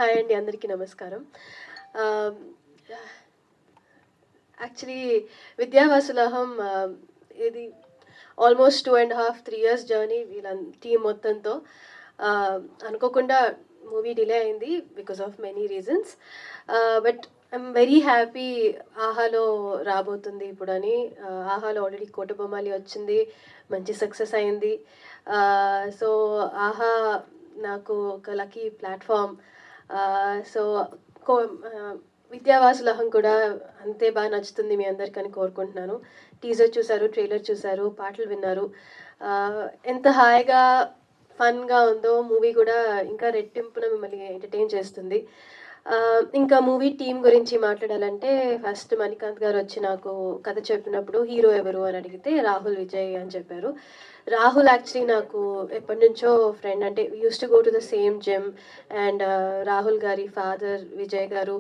Hi అండి, అందరికీ నమస్కారం. యాక్చువల్లీ విద్యావాసులహం ఇది ఆల్మోస్ట్ 2.5, 3 ఇయర్స్ జర్నీ వీళ్ళ టీమ్ మొత్తంతో. అనుకోకుండా మూవీ డిలే అయింది because of many reasons. But I'm very happy ఆహాలో రాబోతుంది ఇప్పుడని. ఆహాలో ఆల్రెడీ కోటబొమ్మాలి వచ్చింది, మంచి సక్సెస్ అయింది. సో ఆహా నాకు ఒక లక్కీ ప్లాట్ఫామ్. సో కో విద్యావాసులహం కూడా అంతే బాగా నచ్చుతుంది మీ అందరికని కోరుకుంటున్నాను. టీజర్ చూసారు, ట్రైలర్ చూసారు, పాటలు విన్నారు. ఎంత హాయిగా ఫన్గా ఉందో మూవీ కూడా ఇంకా రెట్టింపున మిమ్మల్ని ఎంటర్టైన్ చేస్తుంది. ఇంకా మూవీ టీం గురించి మాట్లాడాలంటే ఫస్ట్ మణికాంత్ గారు వచ్చి నాకు కథ చెప్పినప్పుడు హీరో ఎవరు అని అడిగితే రాహుల్ విజయ్ అని చెప్పారు. రాహుల్ యాక్చువల్లీ నాకు ఎప్పటి నుంచో ఫ్రెండ్. అంటే use to go to the same gym. And Rahul గారి ఫాదర్ విజయ్ గారు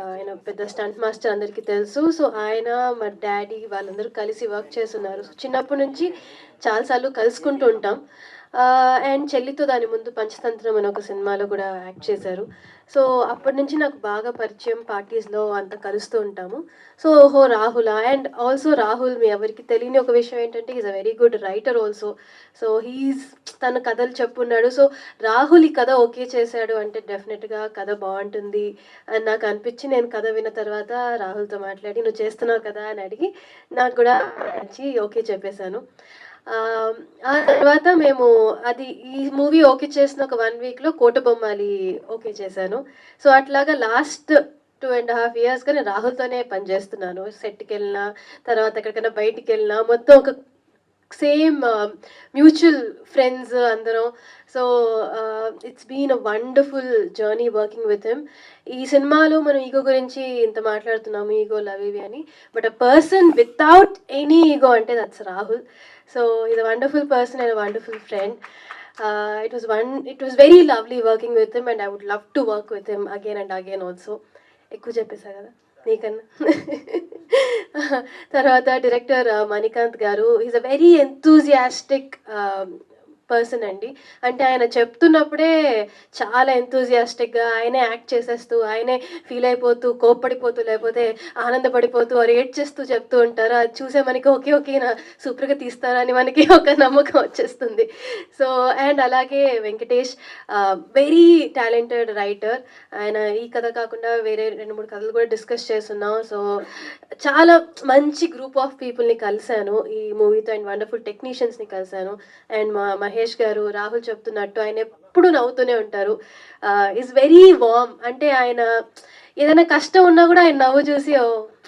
ఆయన పెద్ద స్టంట్ మాస్టర్, అందరికీ తెలుసు. సో ఆయన మా డాడీ వాళ్ళందరూ కలిసి వర్క్ చేస్తున్నారు. సో చిన్నప్పటి నుంచి చాలాసార్లు కలుసుకుంటూ ఉంటాం. అండ్ చెల్లితో దాని ముందు పంచతంత్రం అని ఒక సినిమాలో కూడా యాక్ట్ చేశారు. సో అప్పటి నుంచి నాకు బాగా పరిచయం, పార్టీస్లో అంతా కలుస్తూ ఉంటాము. సో ఓహో రాహులా. అండ్ ఆల్సో రాహుల్ మీ ఎవరికి తెలియని ఒక విషయం ఏంటంటే is a very good writer also. So తన కథలు చెప్పున్నాడు. సో రాహుల్ ఈ కథ ఓకే చేశాడు అంటే డెఫినెట్గా కథ బాగుంటుంది అని నాకు అనిపించి నేను కథ విన్న తర్వాత రాహుల్తో మాట్లాడి నువ్వు చేస్తున్నావు కదా అని అడిగి నాకు కూడా నచ్చి ఓకే చెప్పేశాను. ఆ తర్వాత మేము ఈ మూవీ ఓకే చేసిన ఒక 1 వీక్‌లో కోటబొమ్మాలి ఓకే చేశాను. సో అట్లాగా లాస్ట్ 2.5 ఇయర్స్‌గా నేను రాహుల్‌తోనే పనిచేస్తున్నాను. సెట్‌కెళ్ళినా, తర్వాత ఎక్కడికైనా బయటికెళ్ళినా మొత్తం ఒక సేమ్ మ్యూచువల్ ఫ్రెండ్స్ అందరం. So it's been a wonderful journey working with him. ఈ సినిమాలో మనం ఈగో గురించి ఇంత మాట్లాడుతున్నాము, ఈగో లవ్ ఇవి అని. But a person without any ego అంటే that's Rahul. So is a wonderful person and a wonderful friend. It was very lovely working with him and I would love to work with him again and again also. ఎక్కువ చెప్పేసా కదా నీకన్నా. తర్వాత director Manikanth గారు is a very enthusiastic person అండి. అంటే ఆయన చెప్తున్నప్పుడే చాలా ఎంతూజియాస్టిక్గా ఆయనే యాక్ట్ చేసేస్తూ, ఆయనే ఫీల్ అయిపోతూ, కోప్పడిపోతూ, లేకపోతే ఆనందపడిపోతూ, రేట్ చేస్తూ చెప్తూ ఉంటారు. అది చూసే మనకి ఓకే ఓకే నా సూపర్గా తీస్తారని మనకి ఒక నమ్మకం వచ్చేస్తుంది. సో అండ్ అలాగే వెంకటేష్ వెరీ టాలెంటెడ్ రైటర్. ఆయన ఈ కథ కాకుండా వేరే 2-3 కథలు కూడా డిస్కస్ చేస్తున్నాం. సో చాలా మంచి గ్రూప్ ఆఫ్ పీపుల్ని కలిశాను ఈ మూవీతో అండ్ వండర్ఫుల్ టెక్నీషియన్స్ని కలిశాను. అండ్ మహేష్ గారు రాహుల్ చెప్తున్నట్టు ఆయన ఎప్పుడు నవ్వుతూనే ఉంటారు. Is very warm. అంటే ఆయన ఏదైనా కష్టం ఉన్నా కూడా ఆయన నవ్వు చూసి ఓ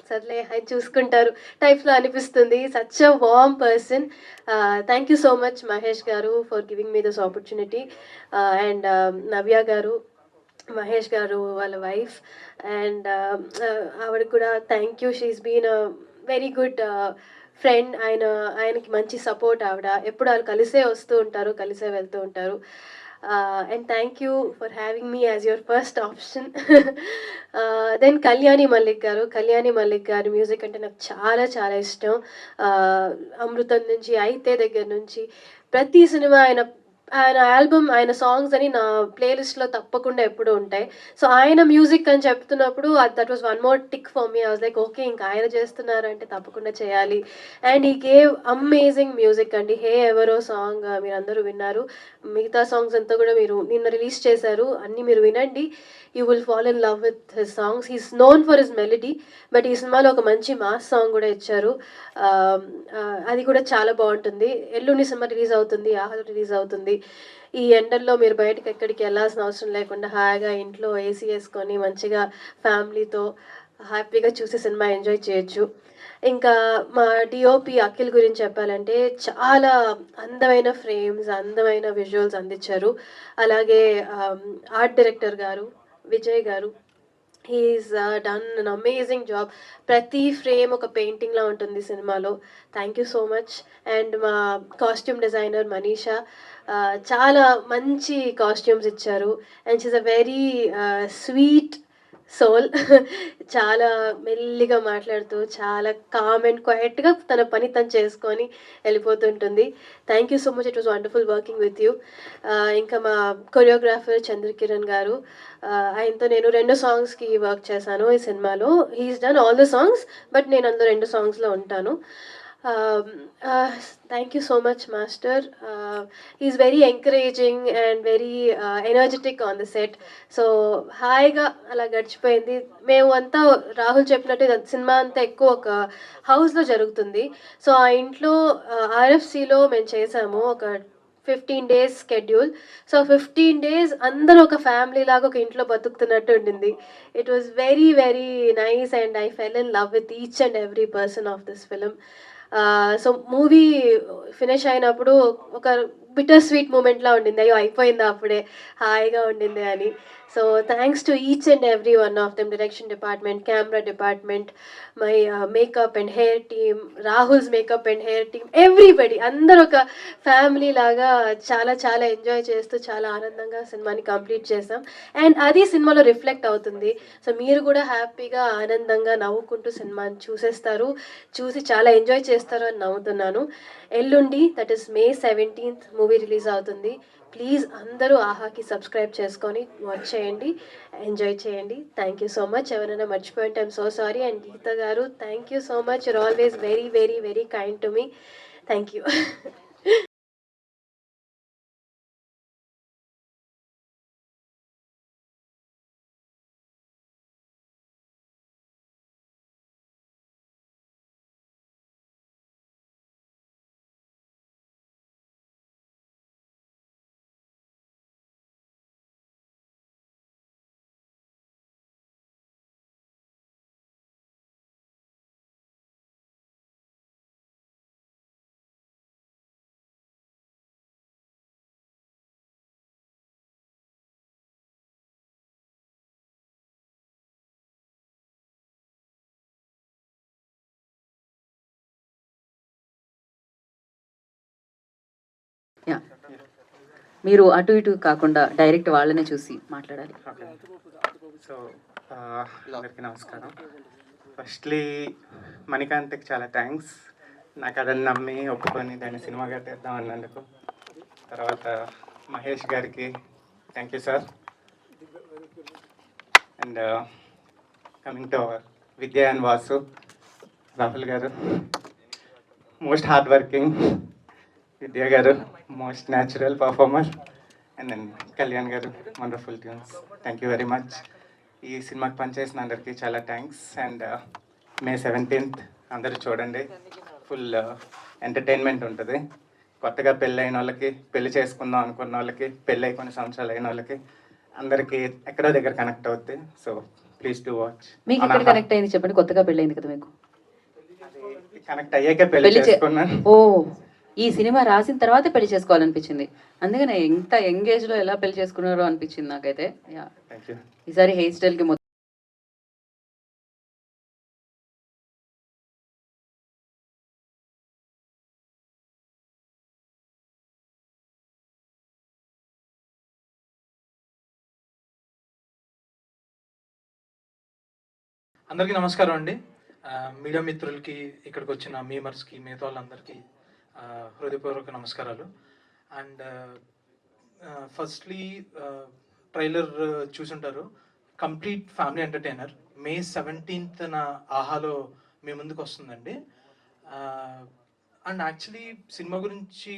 సర్లే ఆయన చూసుకుంటారు టైప్లో అనిపిస్తుంది. Such a warm person. Thank you so much Mahesh garu for giving me this opportunity. And Navya garu, Mahesh garu వాళ్ళ వైఫ్, అండ్ ఆవిడకి కూడా thank you. She's been a very good friend. ఆయనకి మంచి సపోర్ట్ ఆవిడ. ఎప్పుడు వాళ్ళు కలిసే వస్తూ ఉంటారు, కలిసే వెళ్తూ ఉంటారు. And thank you for having me as your first option. Then Kalyani Malik గారి మ్యూజిక్ అంటే నాకు చాలా చాలా ఇష్టం. అమృతం నుంచి, అయితే దగ్గర నుంచి ప్రతి సినిమా ఆయన ఆల్బమ్, ఆయన సాంగ్స్ అని నా ప్లేలిస్ట్లో తప్పకుండా ఎప్పుడూ ఉంటాయి. సో ఆయన మ్యూజిక్ అని చెప్తున్నప్పుడు that was one more tick for me. I was like okay ఇంకా ఆయన చేస్తున్నారు అంటే తప్పకుండా చేయాలి. అండ్ ఈ గేవ్ అమేజింగ్ మ్యూజిక్ అండి. హే ఎవరో సాంగ్ మీరు అందరూ విన్నారు. మిగతా సాంగ్స్ అంతా కూడా మీరు నిన్న రిలీజ్ చేశారు, అన్నీ మీరు వినండి. You will fall in love with his songs. He's known for his melody, but ఈ సినిమాలో ఒక మంచి మాస్ సాంగ్ కూడా ఇచ్చారు. అది కూడా చాలా బాగుంటుంది. ఎల్లుండి సినిమా రిలీజ్ అవుతుంది, ఆహా రిలీజ్ అవుతుంది. ఈ ఎండల్లో మీరు బయటకు ఎక్కడికి వెళ్ళాల్సిన అవసరం లేకుండా హాయిగా ఇంట్లో ఏసీ వేసుకొని మంచిగా ఫ్యామిలీతో హ్యాపీగా చూసి సినిమా ఎంజాయ్ చేయొచ్చు. ఇంకా మా డిఓపి అఖిల్ గురించి చెప్పాలంటే చాలా అందమైన ఫ్రేమ్స్, అందమైన విజువల్స్ అందించారు. అలాగే ఆర్ట్ డైరెక్టర్ గారు విజయ్ గారు, he's done an amazing job. ప్రతి ఫ్రేమ్ ఒక పెయింటింగ్లా ఉంటుంది సినిమాలో. Thank you so much. And మా కాస్ట్యూమ్ డిజైనర్ మనీషా చాలా మంచి కాస్ట్యూమ్స్ ఇచ్చారు. And she's a very sweet soul. చాలా మెల్లిగా మాట్లాడుతూ, చాలా కామ్ అండ్ క్వైట్‌గా తన పని తను చేసుకొని ఎళ్ళిపోతుంటుంది. Thank you so much. It was wonderful working with you. ఇంకా మా కొరియోగ్రాఫర్ చంద్రకిరణ్ గారు, ఆయనతో నేను 2 సాంగ్స్‌కి వర్క్ చేశాను ఈ సినిమాలో. He is done all the songs, but నేను అందులో 2 సాంగ్స్‌లో ఉంటాను. Thank you so much master. Is very encouraging and very energetic on the set. So హాయిగా అలా గడిచిపోయింది. మేము అంతా రాహుల్ చెప్పినట్టు ఇది సినిమా అంతా ఎక్కువ ఒక హౌస్‌లో జరుగుతుంది. సో ఆ ఇంట్లో ఆర్ఎఫ్‌సిలో మేము చేసాము ఒక 15 డేస్ స్కెడ్యూల్. సో 15 డేస్ అందరూ ఒక ఫ్యామిలీ లాగా ఒక ఇంట్లో బతుకుతున్నట్టు ఉండింది. It was very very nice and I fell in love with each and every person of this film. So movie finish అయినప్పుడు ఒక బిటర్ స్వీట్ మూమెంట్‌లా ఉండింది. అయ్యో! అయిపోయిందా అప్పుడే, హాయిగా ఉండింది అని. So thanks to each and every one of them, direction department, camera department, my makeup and hair team, Rahul's makeup and hair team, everybody అందరూ ఒక ఫ్యామిలీ లాగా చాలా చాలా ఎంజాయ్ చేస్తూ చాలా ఆనందంగా సినిమాని కంప్లీట్ చేసాం. అండ్ అది సినిమాలో రిఫ్లెక్ట్ అవుతుంది. సో మీరు కూడా హ్యాపీగా, ఆనందంగా నవ్వుకుంటూ సినిమాని చూసేస్తారు. చూసి చాలా ఎంజాయ్ చేస్తారు అని నమ్ముతున్నాను. ఎల్లుండి that is May 17th movie release అవుతుంది. ప్లీజ్ అందరూ ఆహాకి సబ్స్క్రైబ్ చేసుకొని వాచ్ చేయండి, ఎంజాయ్ చేయండి. Thank you so much. ఎవరైనా మర్చిపోయింటే I'm so sorry. And Geetha గారు, thank you so much. You're always very very very kind to me. Thank you. Yeah! మీరు అటు ఇటు కాకుండా డైరెక్ట్ వాళ్ళనే చూసి మాట్లాడాలి. ఓకే. సో అందరికీ నమస్కారం. ఫస్ట్‌లీ మణికాంత్‌కి చాలా థ్యాంక్స్. నాకు అదని నమ్మి ఒప్పుకొని దాన్ని సినిమాగా తీద్దాం అన్నందుకు. తర్వాత మహేష్ గారికి thank you sir. And coming to our Vidya and Vasu, Rahul garu most hard working, Vidya garu most natural performer, and then Kalyan garu wonderful tunes. Thank you very much. ఈ సినిమాకి పనిచేసిన అందరికీ చాలా థ్యాంక్స్. అండ్ May 17th అందరూ చూడండి. ఫుల్ ఎంటర్టైన్మెంట్ ఉంటుంది. కొత్తగా పెళ్ళి అయిన వాళ్ళకి, పెళ్లి చేసుకుందాం అనుకున్న వాళ్ళకి, పెళ్ళి అయి కొన్ని సంవత్సరాలు అయిన వాళ్ళకి అందరికీ ఎక్కడో దగ్గర కనెక్ట్ అవుద్ది. So please to watch. మీకు ఎక్కడ కనెక్ట్ అయింది చెప్పండి? కొత్తగా పెళ్ళైంది కదా మీకు. కనెక్ట్ అయ్యాకే పెళ్లి చేసుకున్నాను. ఓ, ఈ సినిమా రాసిన తర్వాత పెళ్లి చేసుకోవాలనిపించింది. అందుకనే ఇంత యంగ్ ఏజ్ లో ఎలా పెళ్లి చేసుకున్నారో అనిపించింది నాకైతే. Yeah, thank you. ఈసారి హెయిర్ స్టైల్ కి అందరికీ నమస్కారం అండి. మీడియా మిత్రులకి, ఇక్కడికి వచ్చిన మీమర్స్కి, మిగతా వాళ్ళందరికీ హృదయపూర్వక నమస్కారాలు. అండ్ ఫస్ట్లీ ట్రైలర్ చూసుంటారు. Complete family entertainer. May 17th ఆహాలో మీ ముందుకు వస్తుందండి. అండ్ యాక్చువల్లీ సినిమా గురించి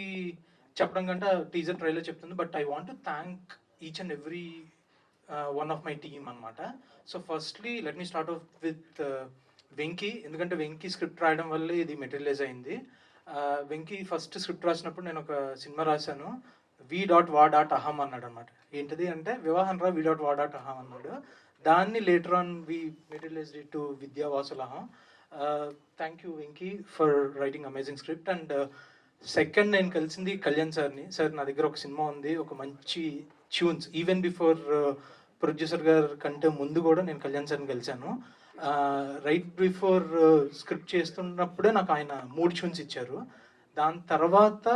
చెప్పడం కంటే టీజర్ ట్రైలర్ చెప్తుంది. But I want to thank each and every one of my team అనమాట. So firstly let me start off with Venky. ఎందుకంటే వెంకీ స్క్రిప్ట్ రాయడం వల్లే ఇది మెటీరియలైజ్ అయింది. వెంకీ ఫస్ట్ స్క్రిప్ట్ రాసినప్పుడు నేను ఒక సినిమా రాశాను, V.Va.Aham అన్నాడు అనమాట. ఏంటిది అంటే వివాహం రా V.Va.Aham అన్నాడు. దాన్ని later on we materialize to Vidya వాసులహం. Thank you Venky for writing amazing script. And second నేను కలిసింది కళ్యాణ్ సార్ని. సార్ నా దగ్గర ఒక సినిమా ఉంది, ఒక మంచి ట్యూన్స్, ఈవెన్ బిఫోర్ ప్రొడ్యూసర్ గారి కంటే ముందు కూడా నేను కళ్యాణ్ సార్ని కలిశాను. రైట్ బిఫోర్ స్క్రిప్ట్ చేస్తున్నప్పుడే నాకు ఆయన 3 ట్యూన్స్ ఇచ్చారు. దాని తర్వాత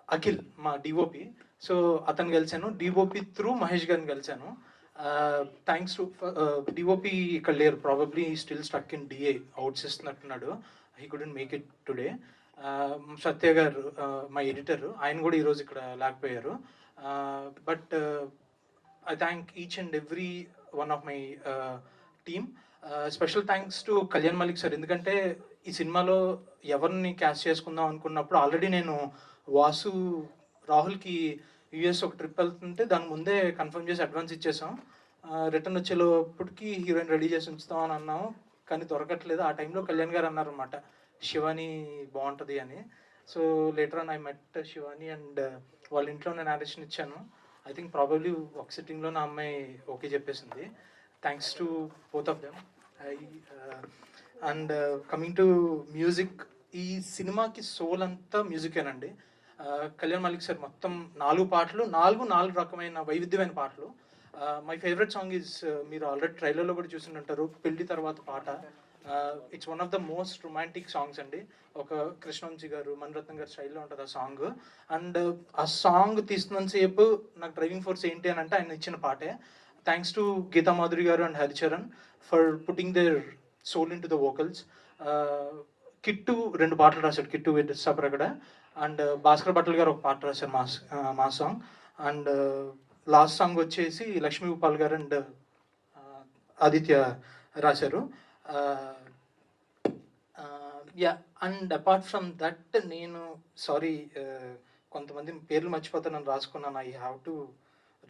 అఖిల్ మా డిఓపి, సో అతను కలిశాను. డిఓపి త్రూ మహేష్ గారిని కలిశాను. థ్యాంక్స్ టు డిఓపి ఇక్కడ లేరు, probably still stuck in DA outs ఇస్తున్నట్టున్నాడు, he couldn't make it today. Satya garu మా ఎడిటర్, ఆయన కూడా ఈరోజు ఇక్కడ లేకపోయారు. బట్ I thank each and every one of my team. Special thanks to Kalyan Malik sir, ఎందుకంటే ఈ సినిమాలో ఎవరిని క్యాస్ట్ చేసుకుందాం అనుకున్నప్పుడు ఆల్రెడీ నేను వాసు రాహుల్కి యూఎస్ ఒక ట్రిప్ వెళ్తుంటే దాని ముందే కన్ఫర్మ్ చేసి అడ్వాన్స్ ఇచ్చేసాం. రిటర్న్ వచ్చేలోపటికి హీరోయిన్ రెడీ చేసి ఉంచుతాం అని అన్నాం, కానీ దొరకట్లేదు. ఆ టైంలో కళ్యాణ్ గారు అన్నారనమాట, శివాని బాగుంటుంది అని. So later on I met Shivani and వాళ్ళ ఇంట్లో నేను narration ఇచ్చాను. ఐ థింక్ ప్రాబబ్లీ ఒక సిట్టింగ్లో నా అమ్మాయి ఓకే చెప్పేసింది. Thanks to both of them. And coming to music, ఈ సినిమాకి సోల్ అంతా మ్యూజికేనండి. కళ్యాణ్ మలిక్ సార్ మొత్తం 4 పాటలు, 4 రకమైన వైవిధ్యమైన పాటలు. మై ఫేవరెట్ సాంగ్ ఈజ్, మీరు ఆల్రెడీ ట్రైలర్లో కూడా చూసి ఉంటారు, పెళ్లి తర్వాత పాట. It's one of the most romantic songs అండి. ఒక కృష్ణవంశీ గారు, మణిరత్నం గారి స్టైల్లో ఉంటుంది ఆ సాంగ్. అండ్ ఆ సాంగ్ తీస్తున్నంతసేపు నాకు డ్రైవింగ్ ఫోర్స్ ఏంటి అని అంటే ఆయన ఇచ్చిన పాటే. థ్యాంక్స్ టు గీతా మాధురి గారు and Haricharan for putting their soul into the vocals. Kittu 2 పాటలు రాశాడు, కిట్టు విత్ సపరగడ. అండ్ భాస్కర్ భట్టల్ గారు ఒక పాట రాశారు, మా సాంగ్. అండ్ లాస్ట్ సాంగ్ వచ్చేసి లక్ష్మీ గోపాల్ గారు అండ్ ఆదిత్య రాశారు. Yeah, and apart from that, నేను సారీ కొంతమంది పేర్లు మర్చిపోతానని రాసుకున్నాను. I have to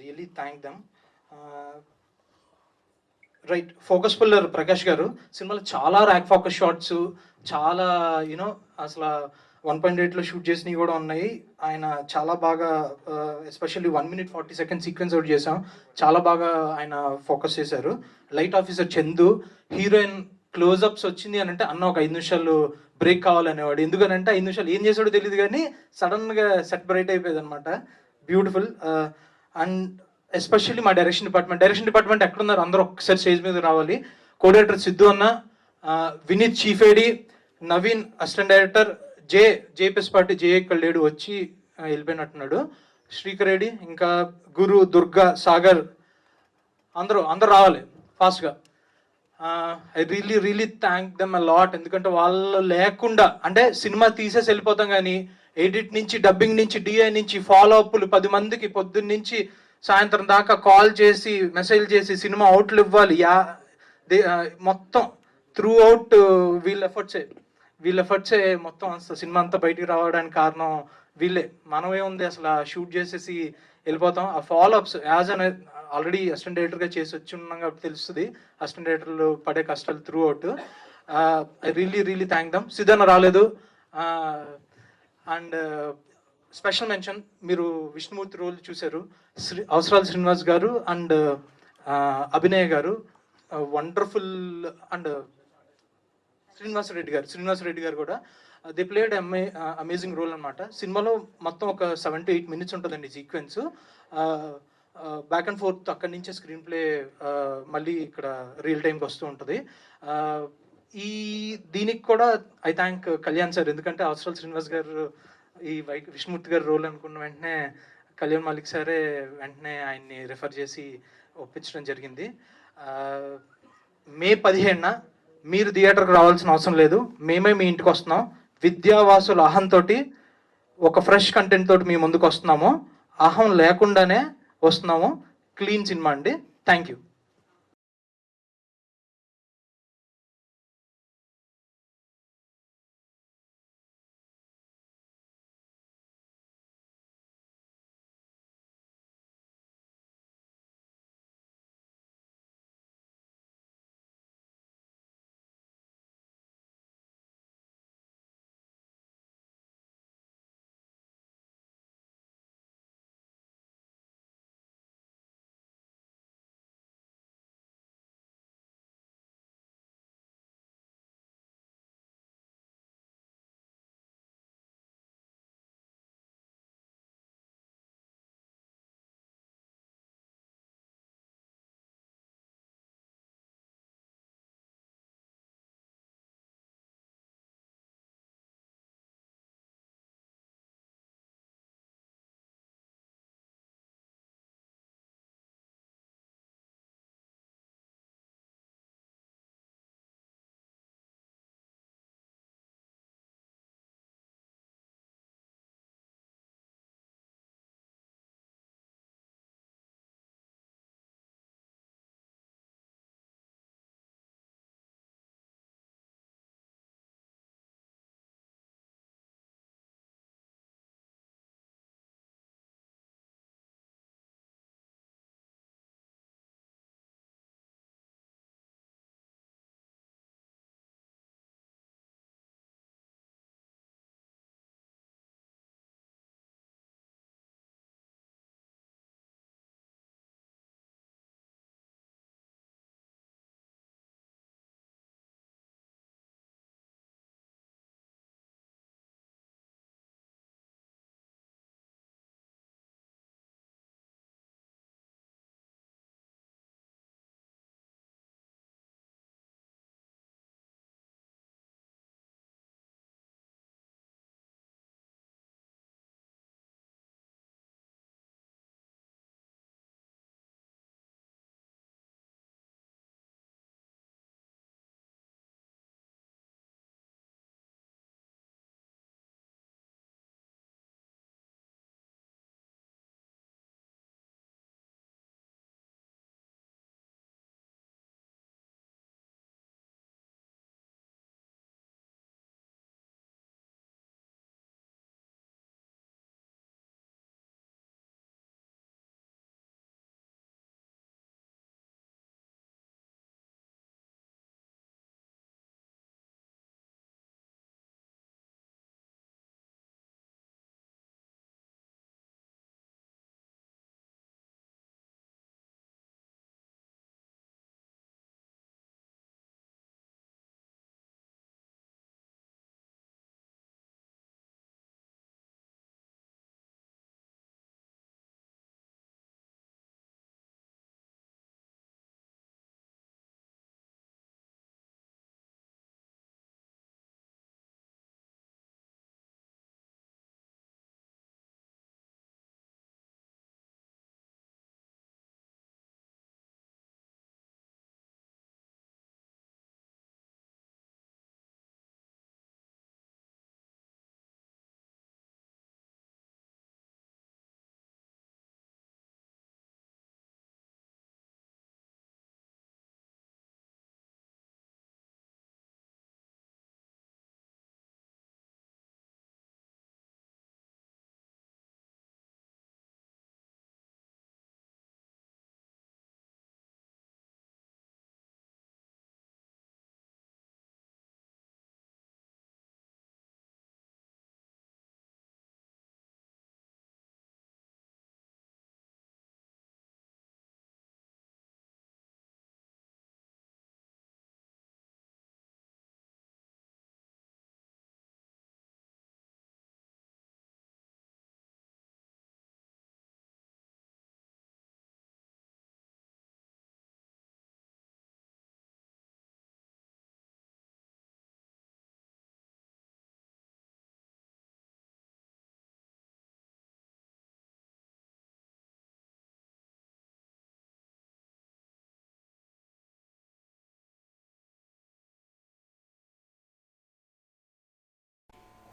really thank dum. Right, focus puller Prakash గారు సినిమాలో చాలా ర్యాక్ ఫోకస్ షాట్స్, చాలా యూనో అసలు 1.8లో షూట్ చేసినవి కూడా ఉన్నాయి. ఆయన చాలా బాగా, especially 1 minute 40 seconds sequence out చేసాం, చాలా బాగా ఆయన ఫోకస్ చేశారు. Light officer Chandu, heroine close-ups వచ్చింది అని అంటే అన్న ఒక 5 నిమిషాలు బ్రేక్ కావాలనేవాడు. ఎందుకనంటే 5 నిమిషాలు ఏం చేశాడో తెలియదు, కానీ సడన్గా సెట్ బ్రైట్ అయిపోయేది అనమాట. బ్యూటిఫుల్. అండ్ ఎస్పెషల్లీ మా డైరెక్షన్ డిపార్ట్మెంట్ ఎక్కడున్నారు అందరూ ఒక్కసారి స్టేజ్ మీద రావాలి. కోఆర్డినేటర్ సిద్ధు అన్న, Vineet chief AD, Naveen assistant director, జేపీఎస్పాటి జే ఇక్కడ లేడు, వచ్చి వెళ్ళిపోయినట్టున్నాడు, శ్రీకర్ రెడ్డి, ఇంకా గురు, దుర్గా, సాగర్, అందరూ రావాలి ఫాస్ట్గా. I really thank them a lot, ఎందుకంటే వాళ్ళు లేకుండా అంటే సినిమా తీసేసి వెళ్ళిపోతాం, కానీ ఎడిట్ నుంచి, డబ్బింగ్ నుంచి, డిఐ నుంచి, ఫాలో అప్లు 10 మందికి పొద్దున్న నుంచి సాయంత్రం దాకా కాల్ చేసి, మెసేజ్ చేసి, సినిమా అవుట్లు ఇవ్వాలి. మొత్తం త్రూ అవుట్ వీళ్ళ ఎఫర్ట్సే మొత్తం సినిమా అంతా బయటికి రావడానికి కారణం వీళ్ళే. మనమే ఉంది అసలు షూట్ చేసేసి వెళ్ళిపోతాం. ఆ follow ups as an already assistant డైరెక్టర్గా చేసి వచ్చి ఉన్నాం కాబట్టి తెలుస్తుంది అసిస్టెంట్ డైరెక్టర్లు పడే కష్టాలు throughout. I really thank them. సిద్ధన్న రాలేదు. అండ్ స్పెషల్ మెన్షన్, మీరు విష్ణుమూర్తి రోల్ చూశారు, అవసరాల శ్రీనివాస్ గారు అండ్ అభినయ్ గారు వండర్ఫుల్. అండ్ శ్రీనివాస్ రెడ్డి గారు కూడా దే ప్లేడ్ అమేజింగ్ రోల్ అనమాట. సినిమాలో మొత్తం ఒక 7 to 8 minutes ఉంటుందండి సీక్వెన్స్. బ్యాక్ అండ్ ఫోర్త్ అక్కడి నుంచే స్క్రీన్ ప్లే మళ్ళీ ఇక్కడ రియల్ టైంకి వస్తూ ఉంటుంది. దీనికి కూడా ఐ థ్యాంక్ కళ్యాణ్ సార్, ఎందుకంటే అవసరాల శ్రీనివాస్ గారు ఈ విష్ణుమూర్తి గారి రోల్ అనుకున్న వెంటనే కళ్యాణ్ మాలిక్ సారే వెంటనే ఆయన్ని రిఫర్ చేసి ఒప్పించడం జరిగింది. మే 15న మీరు థియేటర్కి రావాల్సిన అవసరం లేదు, మేమే మీ ఇంటికి వస్తున్నాం. విద్యావాసుల అహంతో ఒక ఫ్రెష్ కంటెంట్ తోటి మీ ముందుకు వస్తున్నాము. అహం లేకుండానే వస్తున్నాము. క్లీన్ సినిమా అండి. Thank you.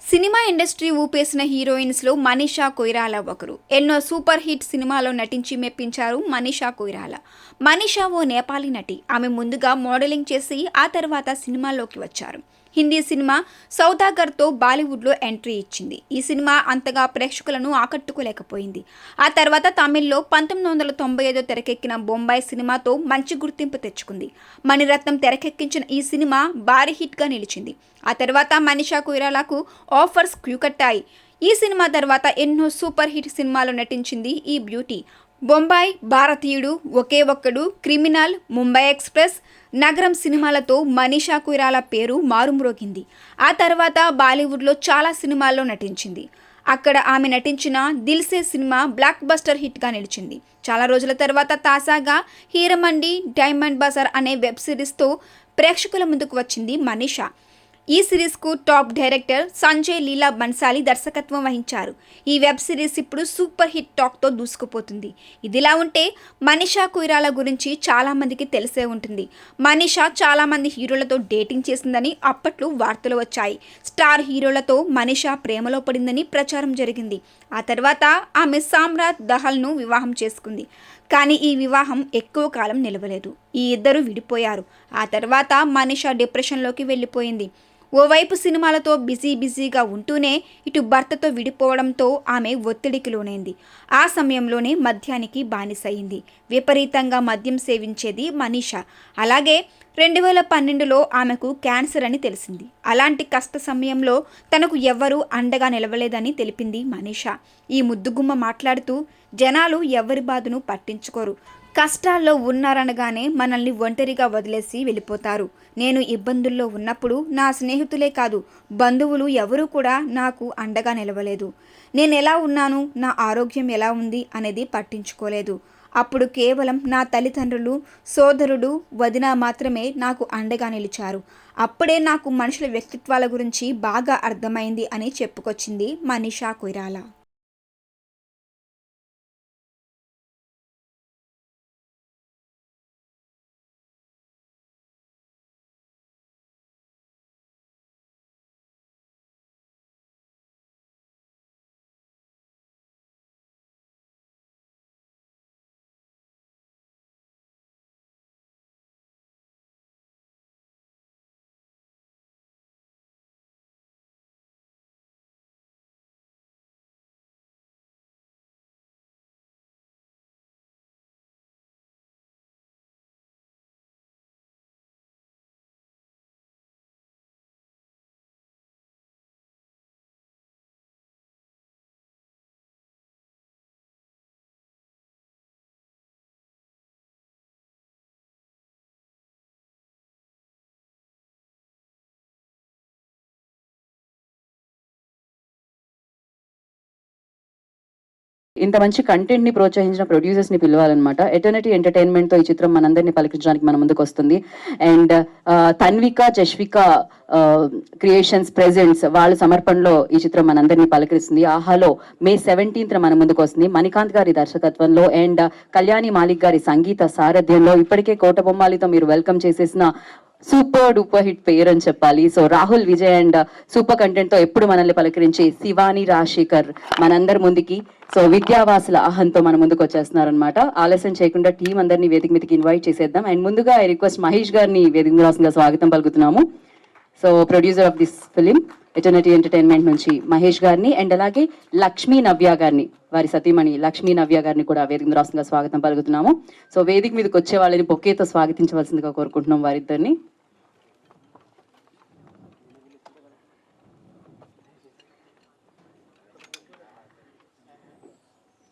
సినిమా ఇండస్ట్రీ ఊపేసిన హీరోయిన్స్లో మనీషా కొయిరాల ఒకరు. ఎన్నో సూపర్ హిట్ సినిమాలో నటించి మెప్పించారు మనీషా కొయిరాల. మనీషా ఓ నేపాలీ నటి. ఆమె ముందుగా మోడలింగ్ చేసి ఆ తర్వాత సినిమాల్లోకి వచ్చారు. హిందీ సినిమా సౌదాగర్తో బాలీవుడ్లో ఎంట్రీ ఇచ్చింది. ఈ సినిమా అంతగా ప్రేక్షకులను ఆకట్టుకోలేకపోయింది. ఆ తర్వాత తమిళ్లో 1995 తెరకెక్కిన బొంబాయి సినిమాతో మంచి గుర్తింపు తెచ్చుకుంది. మణిరత్నం తెరకెక్కించిన ఈ సినిమా భారీ హిట్గా నిలిచింది. ఆ తర్వాత మనీషా కొయిరాలకు ఆఫర్స్ క్యూ కట్టాయి. ఈ సినిమా తర్వాత ఎన్నో సూపర్ హిట్ సినిమాలో నటించింది ఈ బ్యూటీ. బొంబాయి, భారతీయుడు, ఒకే ఒక్కడు, క్రిమినల్, ముంబై ఎక్స్ప్రెస్, నగరం సినిమాలతో మనీషా కొయిరాల పేరు మారుమ్రోగింది. ఆ తర్వాత బాలీవుడ్లో చాలా సినిమాల్లో నటించింది. అక్కడ ఆమె నటించిన దిల్సే సినిమా బ్లాక్ బస్టర్ హిట్గా నిలిచింది. చాలా రోజుల తర్వాత తాజాగా హీరమండి డైమండ్ బజార్ అనే వెబ్ సిరీస్తో ప్రేక్షకుల ముందుకు వచ్చింది మనీషా. ఈ సిరీస్కు టాప్ డైరెక్టర్ సంజయ్ లీలా బన్సాలి దర్శకత్వం వహించారు. ఈ వెబ్ సిరీస్ ఇప్పుడు సూపర్ హిట్ టాక్తో దూసుకుపోతుంది. ఇదిలా ఉంటే మనీషా కొయిరాల గురించి చాలామందికి తెలిసే ఉంటుంది. మనీషా చాలామంది హీరోలతో డేటింగ్ చేసిందని అప్పట్లో వార్తలు వచ్చాయి. స్టార్ హీరోలతో మనీషా ప్రేమలో పడిందని ప్రచారం జరిగింది. ఆ తర్వాత ఆమె సామ్రాట్ దహల్ను వివాహం చేసుకుంది. కానీ ఈ వివాహం ఎక్కువ కాలం నిలవలేదు. ఈ ఇద్దరు విడిపోయారు. ఆ తర్వాత మనీషా డిప్రెషన్లోకి వెళ్ళిపోయింది. ఓవైపు సినిమాలతో బిజీగా ఉంటూనే ఇటు భర్తతో విడిపోవడంతో ఆమె ఒత్తిడికి లోనైంది. ఆ సమయంలోనే మద్యానికి బానిసయింది. విపరీతంగా మద్యం సేవించేది మనీషా. అలాగే 2012లో ఆమెకు క్యాన్సర్ అని తెలిసింది. అలాంటి కష్ట సమయంలో తనకు ఎవ్వరూ అండగా నిలవలేదని తెలిపింది మనీషా. ఈ ముద్దుగుమ్మ మాట్లాడుతూ, జనాలు ఎవరి బాధను పట్టించుకోరు. కష్టాల్లో ఉన్నారనగానే మనల్ని ఒంటరిగా వదిలేసి వెళ్ళిపోతారు. నేను ఇబ్బందుల్లో ఉన్నప్పుడు నా స్నేహితులే కాదు, బంధువులు ఎవరూ కూడా నాకు అండగా నిలవలేదు. నేను ఎలా ఉన్నాను, నా ఆరోగ్యం ఎలా ఉంది అనేది పట్టించుకోలేదు. అప్పుడు కేవలం నా తల్లిదండ్రులు, సోదరుడు, వదిన మాత్రమే నాకు అండగా నిలిచారు. అప్పుడే నాకు మనుషుల వ్యక్తిత్వాల గురించి బాగా అర్థమైంది అని చెప్పుకొచ్చింది మనీషా కొయిరాల. ఇంత మంచి కంటెంట్ ని ప్రోత్సహించిన ప్రొడ్యూసర్స్ ని పిలవాలన్నమాట. ఎటర్నిటీ ఎంటర్టైన్మెంట్ తో ఈ చిత్రం మనందరినీ పలికించడానికి మన ముందుకు వస్తుంది. And Tanvika, Jashvika creations presents వాళ్ళ సమర్పణలో ఈ చిత్రం మనందరినీ పలకరిస్తుంది. ఆహాలో May 17th మన ముందుకు వస్తుంది. మణికాంత్ గారి దర్శకత్వంలో అండ్ కళ్యాణి మాలిక్ గారి సంగీత సారథ్యంలో ఇప్పటికే కోట బొమ్మాలితో మీరు వెల్కమ్ చేసేసిన సూపర్ డూపర్ హిట్ పేరు అని చెప్పాలి. So Rahul Vijay and super content తో ఎప్పుడు మనల్ని పలకరించి శివాని రాజశేఖర్ మనందరి ముందుకి సో విద్యావాసుల ఆహంతో మన ముందుకు వచ్చేస్తున్నారనమాట. ఆలస్యం చేయకుండా టీం అందరినీ వేదిక మీదకి ఇన్వైట్ చేసేద్దాం. అండ్ ముందుగా ఐ రిక్వెస్ట్ మహేష్ గారిని వేదిక రాసిందిగా స్వాగతం పలుకుతున్నాము. So producer of this film eternity entertainment నుంచి మహేష్ గారిని అండ్ అలాగే లక్ష్మీ నవ్య గారిని, వారి సతీమణి లక్ష్మీ నవ్య గారిని కూడా వేదిక రాసిందిగా స్వాగతం పలుకుతున్నాము. సో వేదిక మీదకి వచ్చే వాళ్ళని బొకేతో స్వాగతించవలసిందిగా కోరుకుంటున్నాం వారిద్దరిని.